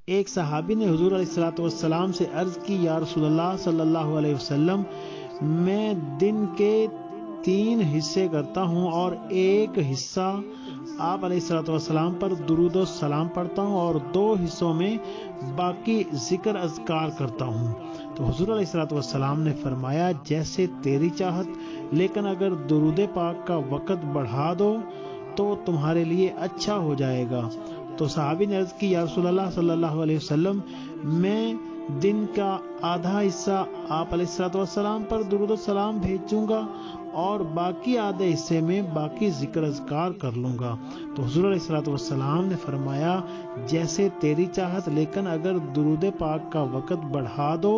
ایک صحابی نے حضور علیہ الصلوۃ والسلام سے عرض کی، یا رسول اللہ صلی اللہ علیہ وسلم، میں دن کے 3 حصے کرتا ہوں اور ایک حصہ آپ علیہ الصلوۃ والسلام پر درود و سلام پڑھتا ہوں اور 2 حصوں میں باقی ذکر اذکار کرتا ہوں۔ تو حضور علیہ الصلوۃ والسلام نے فرمایا، جیسے تیری چاہت، لیکن اگر درود پاک کا وقت بڑھا دو تو تمہارے لیے اچھا ہو جائے گا۔ تو صحابی نے عرض کی، یا رسول اللہ صلی اللہ علیہ وسلم، میں دن کا آدھا حصہ آپ علیہ الصلوۃ والسلام پر درود و سلام بھیجوں گا اور باقی آدھے حصے میں باقی ذکر اذکار کر لوں گا۔ تو حضور علیہ الصلوۃ والسلام نے فرمایا، جیسے تیری چاہت، لیکن اگر درود پاک کا وقت بڑھا دو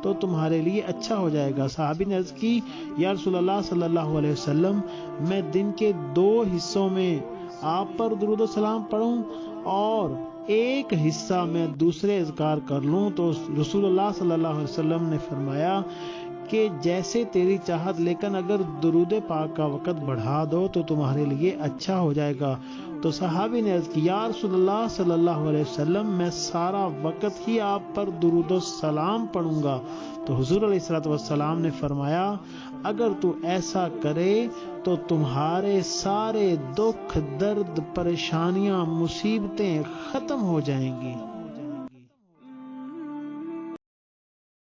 تو تمہارے لیے اچھا ہو جائے گا۔ صحابی نے عرض کی، یا رسول اللہ صلی اللہ علیہ وسلم، میں دن کے 2 حصوں میں آپ پر درود و سلام پڑھوں اور ایک حصہ میں دوسرے اذکار کر لوں۔ تو رسول اللہ صلی اللہ علیہ وسلم نے فرمایا کہ جیسے تیری چاہت، لیکن اگر درود پاک کا وقت بڑھا دو تو تمہارے لیے اچھا ہو جائے گا۔ تو صحابی نے عرض کی، یا رسول اللہ صلی اللہ علیہ وسلم، میں سارا وقت ہی آپ پر درود و سلام پڑھوں گا۔ تو حضور علیہ الصلوۃ والسلام نے فرمایا، اگر تو ایسا کرے تو تمہارے سارے دکھ، درد، پریشانیاں، مصیبتیں ختم ہو جائیں گی۔